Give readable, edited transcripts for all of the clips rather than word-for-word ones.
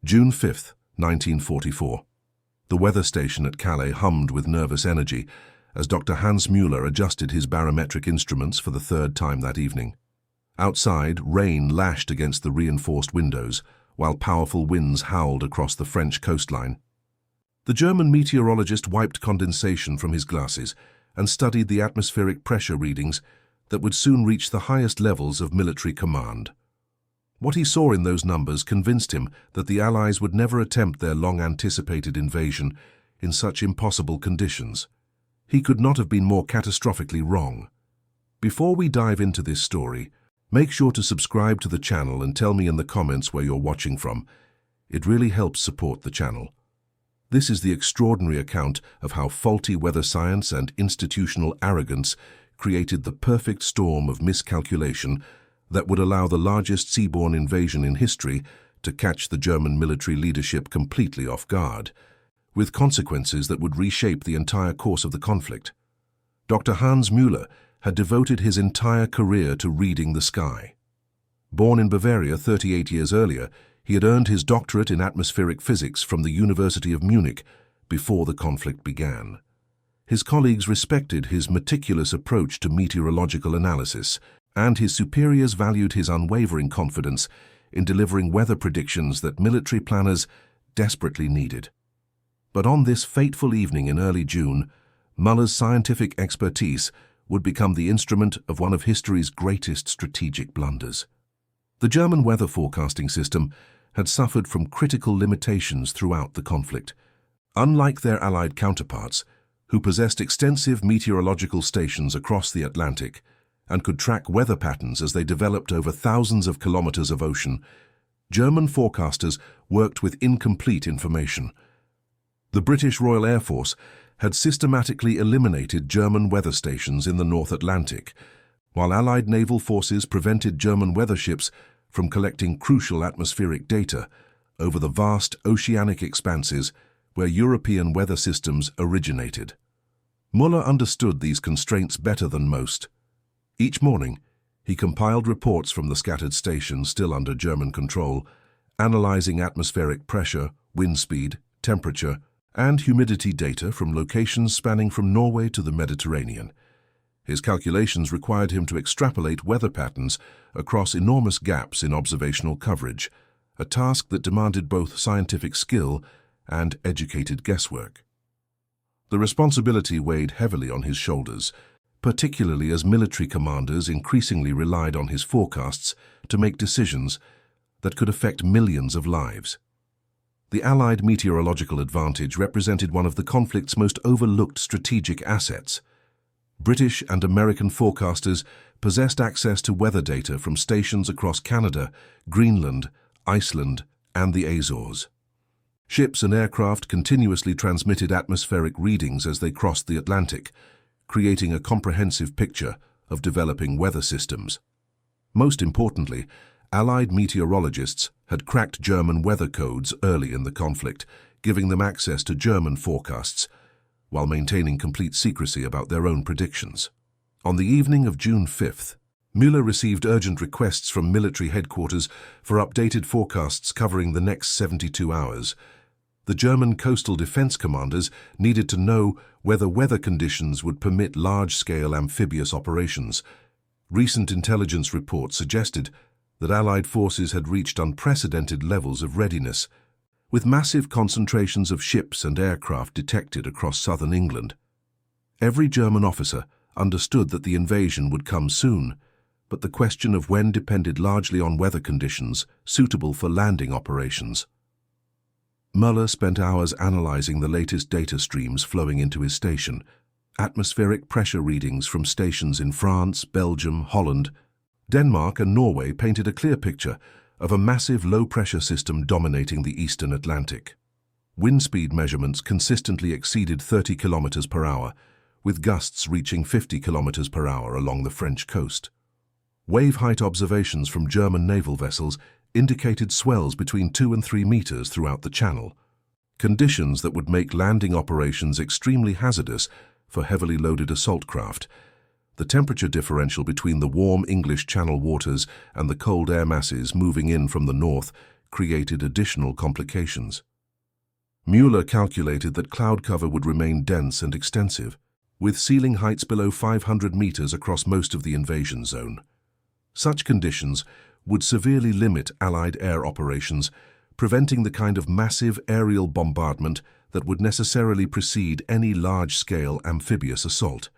June 5, 1944. The weather station at Calais hummed with nervous energy as Dr. Hans Müller adjusted his barometric instruments for the third time that evening. Outside, rain lashed against the reinforced windows, while powerful winds howled across the French coastline. The German meteorologist wiped condensation from his glasses and studied the atmospheric pressure readings that would soon reach the highest levels of military command. What he saw in those numbers convinced him that the Allies would never attempt their long-anticipated invasion in such impossible conditions. He could not have been more catastrophically wrong. Before we dive into this story, make sure to subscribe to the channel and tell me in the comments where you're watching from. It really helps support the channel. This is the extraordinary account of how faulty weather science and institutional arrogance created the perfect storm of miscalculation that would allow the largest seaborne invasion in history to catch the German military leadership completely off guard, with consequences that would reshape the entire course of the conflict. Dr. Hans Müller had devoted his entire career to reading the sky. Born in Bavaria 38 years earlier, he had earned his doctorate in atmospheric physics from the University of Munich before the conflict began. His colleagues respected his meticulous approach to meteorological analysis, and his superiors valued his unwavering confidence in delivering weather predictions that military planners desperately needed. But on this fateful evening in early June, Müller's scientific expertise would become the instrument of one of history's greatest strategic blunders. The German weather forecasting system had suffered from critical limitations throughout the conflict. Unlike their Allied counterparts, who possessed extensive meteorological stations across the Atlantic and could track weather patterns as they developed over thousands of kilometers of ocean, German forecasters worked with incomplete information. The British Royal Air Force had systematically eliminated German weather stations in the North Atlantic, while Allied naval forces prevented German weather ships from collecting crucial atmospheric data over the vast oceanic expanses where European weather systems originated. Müller understood these constraints better than most. Each morning, he compiled reports from the scattered stations still under German control, analyzing atmospheric pressure, wind speed, temperature, and humidity data from locations spanning from Norway to the Mediterranean. His calculations required him to extrapolate weather patterns across enormous gaps in observational coverage, a task that demanded both scientific skill and educated guesswork. The responsibility weighed heavily on his shoulders, particularly as military commanders increasingly relied on his forecasts to make decisions that could affect millions of lives. The Allied meteorological advantage represented one of the conflict's most overlooked strategic assets. British and American forecasters possessed access to weather data from stations across Canada, Greenland, Iceland, and the Azores. Ships and aircraft continuously transmitted atmospheric readings as they crossed the Atlantic, creating a comprehensive picture of developing weather systems. Most importantly, Allied meteorologists had cracked German weather codes early in the conflict, giving them access to German forecasts, while maintaining complete secrecy about their own predictions. On the evening of June 5th, Müller received urgent requests from military headquarters for updated forecasts covering the next 72 hours. The German coastal defense commanders needed to know whether weather conditions would permit large-scale amphibious operations. Recent intelligence reports suggested that Allied forces had reached unprecedented levels of readiness, with massive concentrations of ships and aircraft detected across southern England. Every German officer understood that the invasion would come soon, but the question of when depended largely on weather conditions suitable for landing operations. Müller spent hours analyzing the latest data streams flowing into his station, atmospheric pressure readings from stations in France, Belgium, Holland. Denmark and Norway painted a clear picture of a massive low-pressure system dominating the eastern Atlantic. Wind speed measurements consistently exceeded 30 kilometers per hour, with gusts reaching 50 kilometers per hour along the French coast. Wave height observations from German naval vessels indicated swells between 2 and 3 meters throughout the channel, conditions that would make landing operations extremely hazardous for heavily loaded assault craft. The temperature differential between the warm English Channel waters and the cold air masses moving in from the north created additional complications. Mueller calculated that cloud cover would remain dense and extensive, with ceiling heights below 500 meters across most of the invasion zone. Such conditions would severely limit Allied air operations, preventing the kind of massive aerial bombardment that would necessarily precede any large-scale amphibious assault.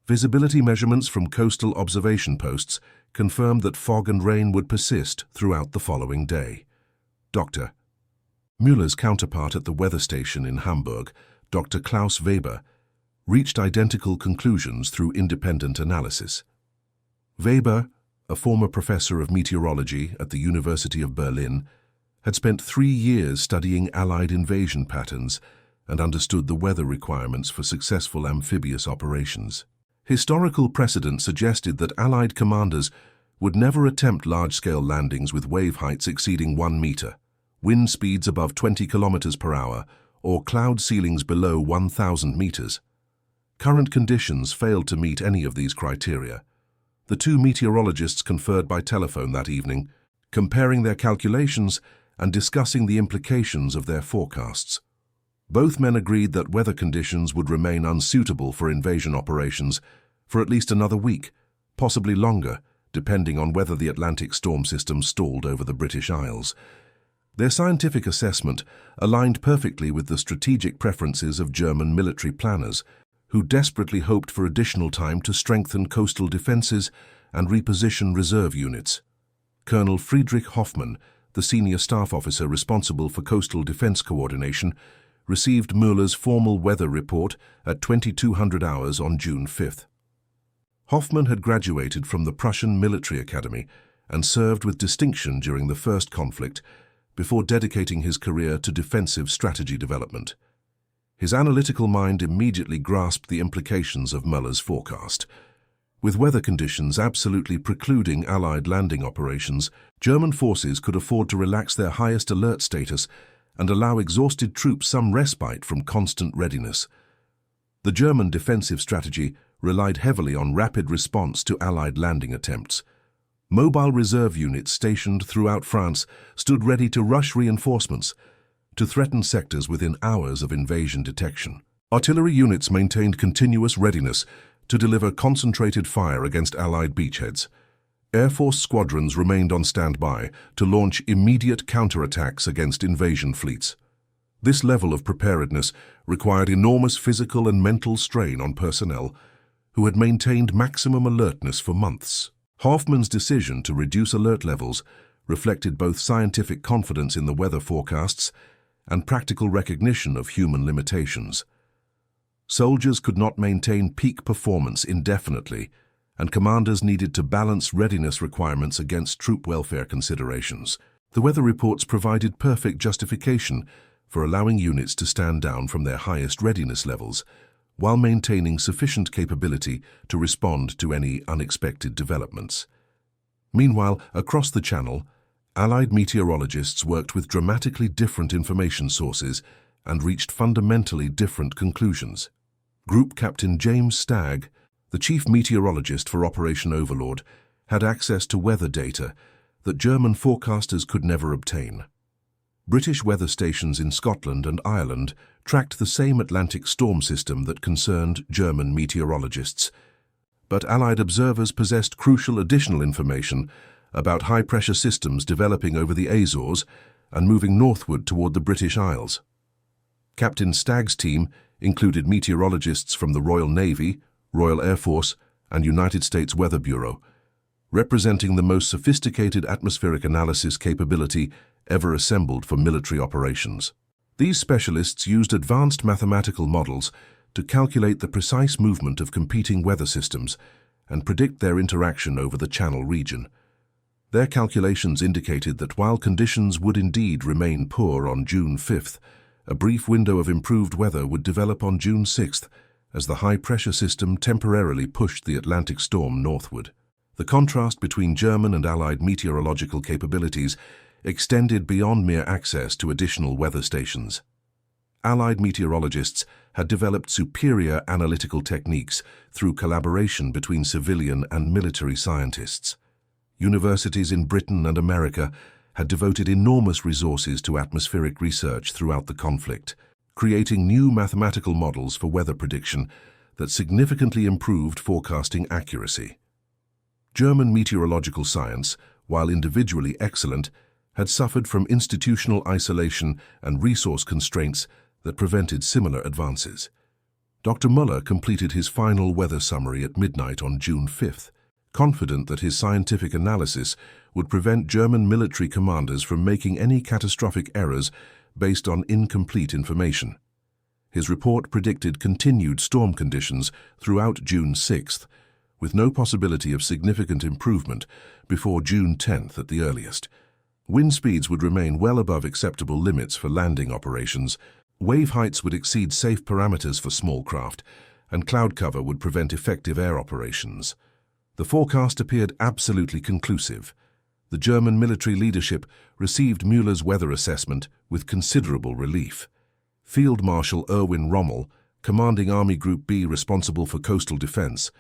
Visibility measurements from coastal observation posts confirmed that fog and rain would persist throughout the following day. Dr. Mueller's counterpart at the weather station in Hamburg, Dr. Klaus Weber, reached identical conclusions through independent analysis. Weber, a former professor of meteorology at the University of Berlin, had spent 3 years studying Allied invasion patterns and understood the weather requirements for successful amphibious operations. Historical precedent suggested that Allied commanders would never attempt large-scale landings with wave heights exceeding 1 meter, wind speeds above 20 kilometers per hour, or cloud ceilings below 1,000 meters. Current conditions failed to meet any of these criteria. The two meteorologists conferred by telephone that evening, comparing their calculations and discussing the implications of their forecasts. Both men agreed that weather conditions would remain unsuitable for invasion operations for at least another week, possibly longer, depending on whether the Atlantic storm system stalled over the British Isles. Their scientific assessment aligned perfectly with the strategic preferences of German military planners, who desperately hoped for additional time to strengthen coastal defenses and reposition reserve units. Colonel Friedrich Hoffmann, the senior staff officer responsible for coastal defense coordination, received Mueller's formal weather report at 2200 hours on June 5th. Hoffmann had graduated from the Prussian Military Academy and served with distinction during the first conflict before dedicating his career to defensive strategy development. His analytical mind immediately grasped the implications of Mueller's forecast. With weather conditions absolutely precluding Allied landing operations, German forces could afford to relax their highest alert status and allow exhausted troops some respite from constant readiness. The German defensive strategy relied heavily on rapid response to Allied landing attempts. Mobile reserve units stationed throughout France stood ready to rush reinforcements to threaten sectors within hours of invasion detection. Artillery units maintained continuous readiness to deliver concentrated fire against Allied beachheads. Air Force squadrons remained on standby to launch immediate counterattacks against invasion fleets. This level of preparedness required enormous physical and mental strain on personnel who had maintained maximum alertness for months. Hoffmann's decision to reduce alert levels reflected both scientific confidence in the weather forecasts and practical recognition of human limitations. Soldiers could not maintain peak performance indefinitely, and commanders needed to balance readiness requirements against troop welfare considerations. The weather reports provided perfect justification for allowing units to stand down from their highest readiness levels, while maintaining sufficient capability to respond to any unexpected developments. Meanwhile, across the Channel, Allied meteorologists worked with dramatically different information sources and reached fundamentally different conclusions. Group Captain James Stagg, the chief meteorologist for Operation Overlord, had access to weather data that German forecasters could never obtain. British weather stations in Scotland and Ireland tracked the same Atlantic storm system that concerned German meteorologists. But Allied observers possessed crucial additional information about high-pressure systems developing over the Azores and moving northward toward the British Isles. Captain Stagg's team included meteorologists from the Royal Navy, Royal Air Force, and United States Weather Bureau, representing the most sophisticated atmospheric analysis capability ever assembled for military operations. These specialists used advanced mathematical models to calculate the precise movement of competing weather systems and predict their interaction over the Channel region. Their calculations indicated that while conditions would indeed remain poor on June 5th, a brief window of improved weather would develop on June 6th as the high-pressure system temporarily pushed the Atlantic storm northward. The contrast between German and Allied meteorological capabilities extended beyond mere access to additional weather stations. Allied meteorologists had developed superior analytical techniques through collaboration between civilian and military scientists. Universities in Britain and America had devoted enormous resources to atmospheric research throughout the conflict, creating new mathematical models for weather prediction that significantly improved forecasting accuracy. German meteorological science, while individually excellent, had suffered from institutional isolation and resource constraints that prevented similar advances. Dr. Müller completed his final weather summary at midnight on June 5th, confident that his scientific analysis would prevent German military commanders from making any catastrophic errors based on incomplete information. His report predicted continued storm conditions throughout June 6th, with no possibility of significant improvement before June 10th at the earliest. Wind speeds would remain well above acceptable limits for landing operations, wave heights would exceed safe parameters for small craft, and cloud cover would prevent effective air operations. The forecast appeared absolutely conclusive. The German military leadership received Müller's weather assessment with considerable relief. Field Marshal Erwin Rommel, commanding Army Group B responsible for coastal defense,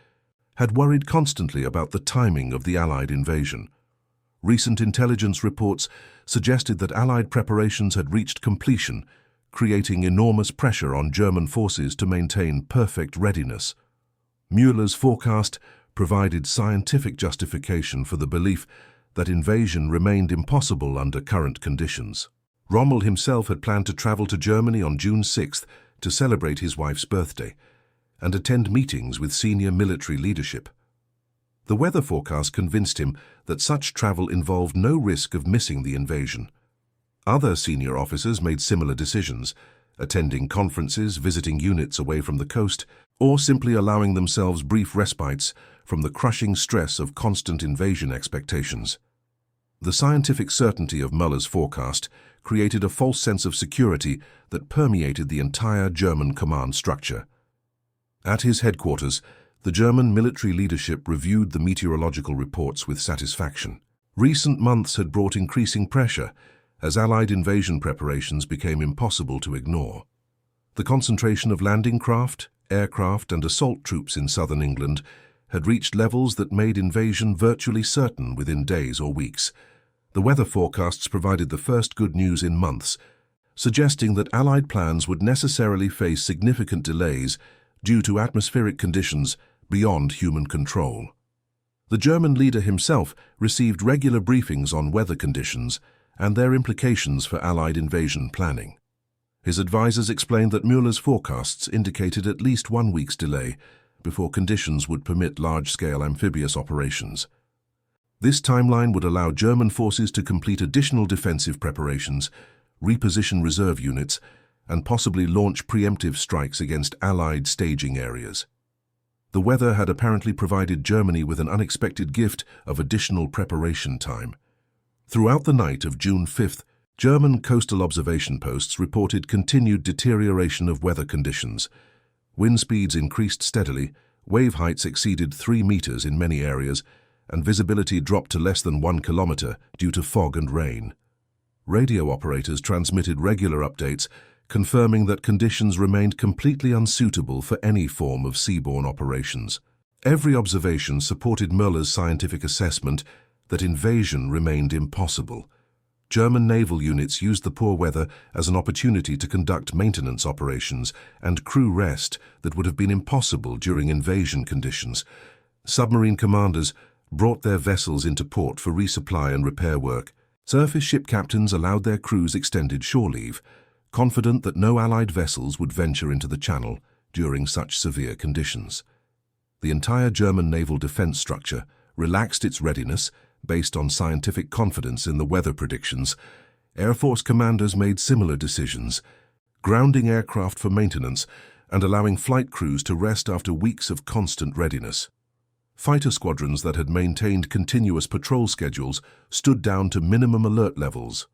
had worried constantly about the timing of the Allied invasion. Recent intelligence reports suggested that Allied preparations had reached completion, creating enormous pressure on German forces to maintain perfect readiness. Müller's forecast provided scientific justification for the belief that invasion remained impossible under current conditions. Rommel himself had planned to travel to Germany on June 6th to celebrate his wife's birthday and attend meetings with senior military leadership. The weather forecast convinced him that such travel involved no risk of missing the invasion. Other senior officers made similar decisions, attending conferences, visiting units away from the coast, or simply allowing themselves brief respites from the crushing stress of constant invasion expectations. The scientific certainty of Müller's forecast created a false sense of security that permeated the entire German command structure. At his headquarters, the German military leadership reviewed the meteorological reports with satisfaction. Recent months had brought increasing pressure as Allied invasion preparations became impossible to ignore. The concentration of landing craft, aircraft, and assault troops in southern England had reached levels that made invasion virtually certain within days or weeks. The weather forecasts provided the first good news in months, suggesting that Allied plans would necessarily face significant delays due to atmospheric conditions beyond human control. The German leader himself received regular briefings on weather conditions and their implications for Allied invasion planning. His advisors explained that Müller's forecasts indicated at least 1 week's delay before conditions would permit large-scale amphibious operations. This timeline would allow German forces to complete additional defensive preparations, reposition reserve units, and possibly launch preemptive strikes against Allied staging areas. The weather had apparently provided Germany with an unexpected gift of additional preparation time. Throughout the night of June 5th, German coastal observation posts reported continued deterioration of weather conditions. Wind speeds increased steadily, wave heights exceeded 3 meters in many areas, and visibility dropped to less than 1 kilometer due to fog and rain. Radio operators transmitted regular updates, confirming that conditions remained completely unsuitable for any form of seaborne operations. Every observation supported Müller's scientific assessment that invasion remained impossible. German naval units used the poor weather as an opportunity to conduct maintenance operations and crew rest that would have been impossible during invasion conditions. Submarine commanders brought their vessels into port for resupply and repair work. Surface ship captains allowed their crews extended shore leave, confident that no Allied vessels would venture into the Channel during such severe conditions. The entire German naval defense structure relaxed its readiness based on scientific confidence in the weather predictions. Air Force commanders made similar decisions, grounding aircraft for maintenance and allowing flight crews to rest after weeks of constant readiness. Fighter squadrons that had maintained continuous patrol schedules stood down to minimum alert levels.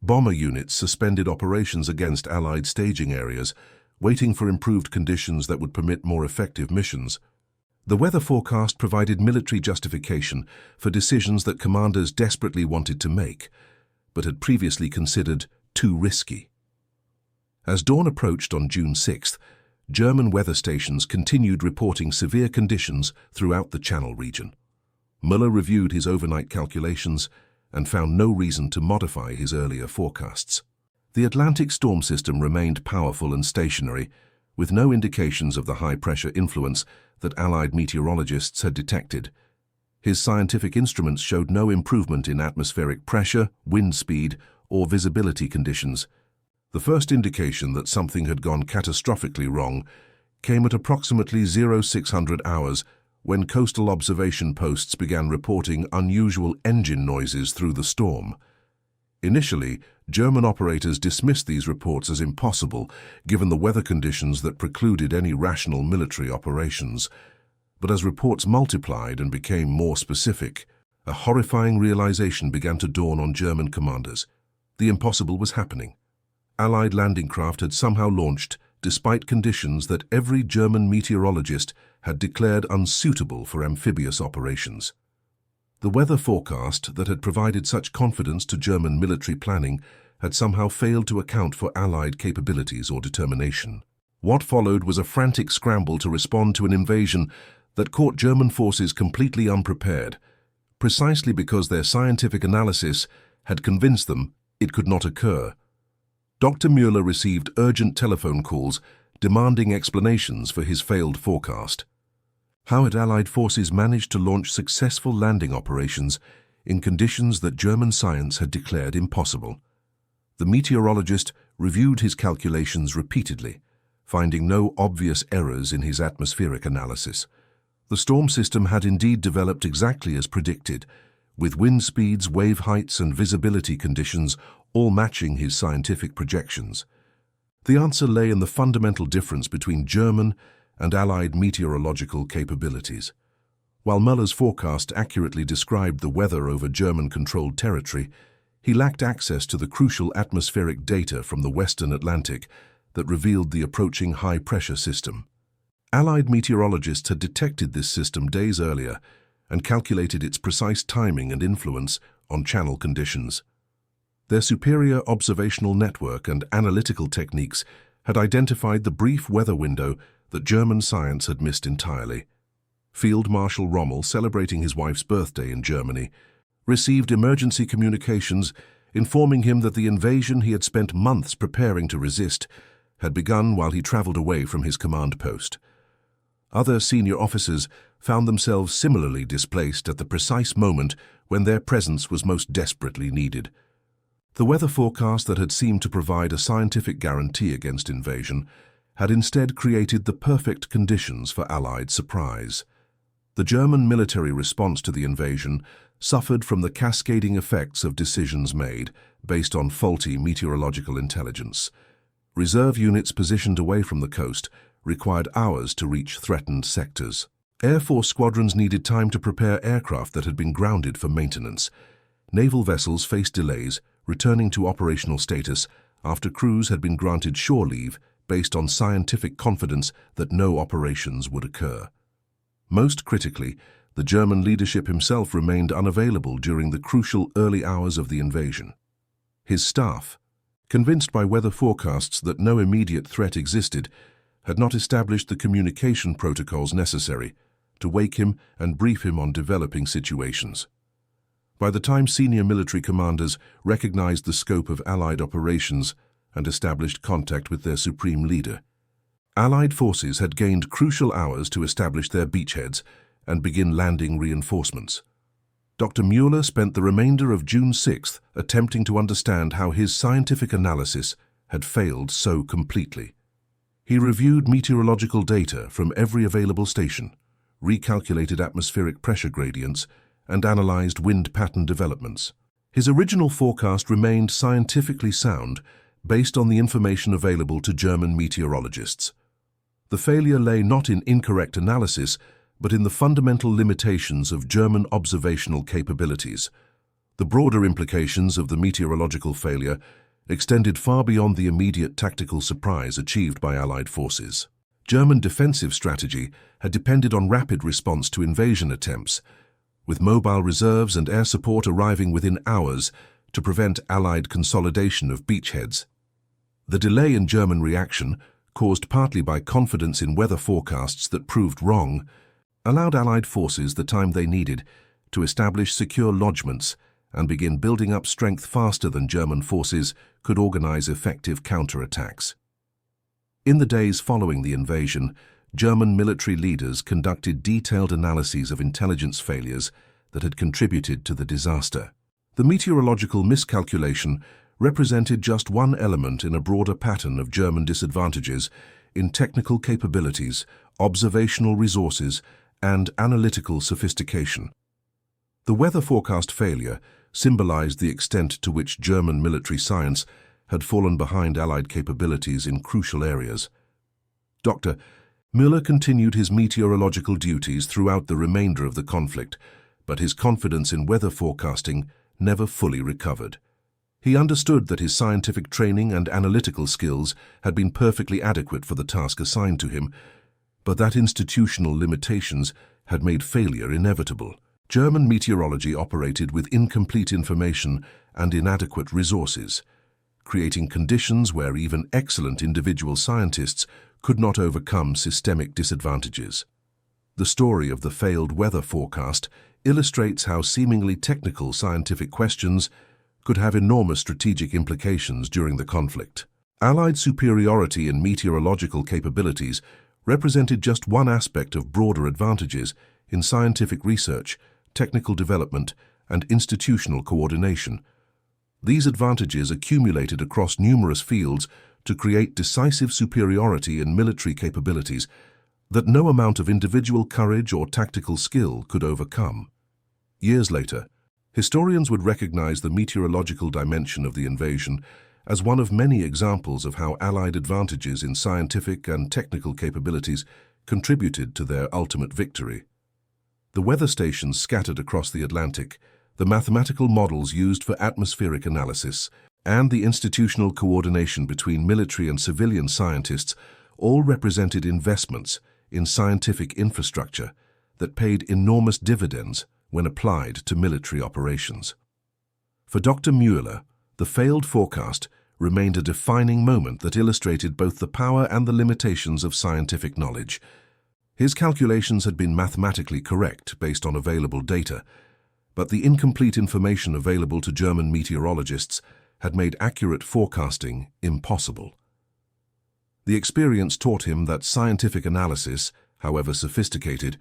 Bomber units suspended operations against Allied staging areas, waiting for improved conditions that would permit more effective missions. The weather forecast provided military justification for decisions that commanders desperately wanted to make, but had previously considered too risky. As dawn approached on June 6th, German weather stations continued reporting severe conditions throughout the Channel region. Müller reviewed his overnight calculations and found no reason to modify his earlier forecasts. The Atlantic storm system remained powerful and stationary, with no indications of the high-pressure influence that Allied meteorologists had detected. His scientific instruments showed no improvement in atmospheric pressure, wind speed, or visibility conditions. The first indication that something had gone catastrophically wrong came at approximately 0600 hours when coastal observation posts began reporting unusual engine noises through the storm. Initially, German operators dismissed these reports as impossible, given the weather conditions that precluded any rational military operations. But as reports multiplied and became more specific, a horrifying realization began to dawn on German commanders. The impossible was happening. Allied landing craft had somehow launched, despite conditions that every German meteorologist had declared unsuitable for amphibious operations. The weather forecast that had provided such confidence to German military planning had somehow failed to account for Allied capabilities or determination. What followed was a frantic scramble to respond to an invasion that caught German forces completely unprepared, precisely because their scientific analysis had convinced them it could not occur. Dr. Müller received urgent telephone calls demanding explanations for his failed forecast. How had Allied forces managed to launch successful landing operations in conditions that German science had declared impossible? The meteorologist reviewed his calculations repeatedly, finding no obvious errors in his atmospheric analysis. The storm system had indeed developed exactly as predicted, with wind speeds, wave heights, and visibility conditions all matching his scientific projections. The answer lay in the fundamental difference between German and Allied meteorological capabilities. While Müller's forecast accurately described the weather over German-controlled territory, he lacked access to the crucial atmospheric data from the Western Atlantic that revealed the approaching high-pressure system. Allied meteorologists had detected this system days earlier and calculated its precise timing and influence on channel conditions. Their superior observational network and analytical techniques had identified the brief weather window that German science had missed entirely. Field Marshal Rommel, celebrating his wife's birthday in Germany, received emergency communications informing him that the invasion he had spent months preparing to resist had begun while he traveled away from his command post. Other senior officers found themselves similarly displaced at the precise moment when their presence was most desperately needed. The weather forecast that had seemed to provide a scientific guarantee against invasion had instead created the perfect conditions for Allied surprise. The German military response to the invasion suffered from the cascading effects of decisions made based on faulty meteorological intelligence. Reserve units positioned away from the coast required hours to reach threatened sectors. Air Force squadrons needed time to prepare aircraft that had been grounded for maintenance. Naval vessels faced delays, returning to operational status after crews had been granted shore leave based on scientific confidence that no operations would occur. Most critically, the German leadership himself remained unavailable during the crucial early hours of the invasion. His staff, convinced by weather forecasts that no immediate threat existed, had not established the communication protocols necessary to wake him and brief him on developing situations. By the time senior military commanders recognized the scope of Allied operations and established contact with their supreme leader, Allied forces had gained crucial hours to establish their beachheads and begin landing reinforcements. Dr. Müller spent the remainder of June 6th attempting to understand how his scientific analysis had failed so completely. He reviewed meteorological data from every available station, recalculated atmospheric pressure gradients, and analyzed wind pattern developments. His original forecast remained scientifically sound based on the information available to German meteorologists. The failure lay not in incorrect analysis, but in the fundamental limitations of German observational capabilities. The broader implications of the meteorological failure extended far beyond the immediate tactical surprise achieved by Allied forces. German defensive strategy had depended on rapid response to invasion attempts, with mobile reserves and air support arriving within hours to prevent Allied consolidation of beachheads. The delay in German reaction, caused partly by confidence in weather forecasts that proved wrong, allowed Allied forces the time they needed to establish secure lodgements and begin building up strength faster than German forces could organize effective counterattacks. In the days following the invasion, German military leaders conducted detailed analyses of intelligence failures that had contributed to the disaster. The meteorological miscalculation represented just one element in a broader pattern of German disadvantages in technical capabilities, observational resources, and analytical sophistication. The weather forecast failure symbolized the extent to which German military science had fallen behind Allied capabilities in crucial areas. Dr. Müller continued his meteorological duties throughout the remainder of the conflict, but his confidence in weather forecasting never fully recovered. He understood that his scientific training and analytical skills had been perfectly adequate for the task assigned to him, but that institutional limitations had made failure inevitable. German meteorology operated with incomplete information and inadequate resources, creating conditions where even excellent individual scientists could not overcome systemic disadvantages. The story of the failed weather forecast illustrates how seemingly technical scientific questions could have enormous strategic implications during the conflict. Allied superiority in meteorological capabilities represented just one aspect of broader advantages in scientific research, technical development, and institutional coordination. These advantages accumulated across numerous fields to create decisive superiority in military capabilities that no amount of individual courage or tactical skill could overcome. Years later, historians would recognize the meteorological dimension of the invasion as one of many examples of how Allied advantages in scientific and technical capabilities contributed to their ultimate victory. The weather stations scattered across the Atlantic, the mathematical models used for atmospheric analysis, and the institutional coordination between military and civilian scientists all represented investments in scientific infrastructure that paid enormous dividends when applied to military operations. For Dr. Müller, the failed forecast remained a defining moment that illustrated both the power and the limitations of scientific knowledge. His calculations had been mathematically correct based on available data, but the incomplete information available to German meteorologists had made accurate forecasting impossible. The experience taught him that scientific analysis, however sophisticated,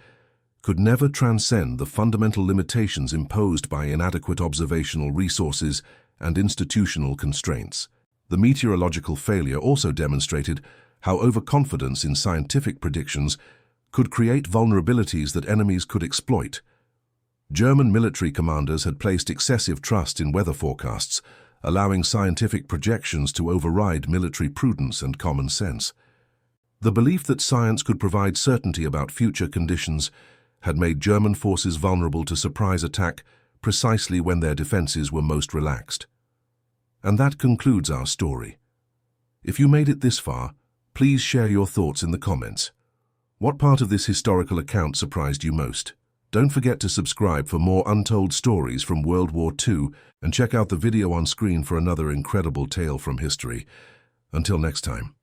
could never transcend the fundamental limitations imposed by inadequate observational resources and institutional constraints. The meteorological failure also demonstrated how overconfidence in scientific predictions could create vulnerabilities that enemies could exploit. German military commanders had placed excessive trust in weather forecasts, allowing scientific projections to override military prudence and common sense. The belief that science could provide certainty about future conditions had made German forces vulnerable to surprise attack precisely when their defenses were most relaxed. And that concludes our story. If you made it this far, please share your thoughts in the comments. What part of this historical account surprised you most? Don't forget to subscribe for more untold stories from World War II and check out the video on screen for another incredible tale from history. Until next time.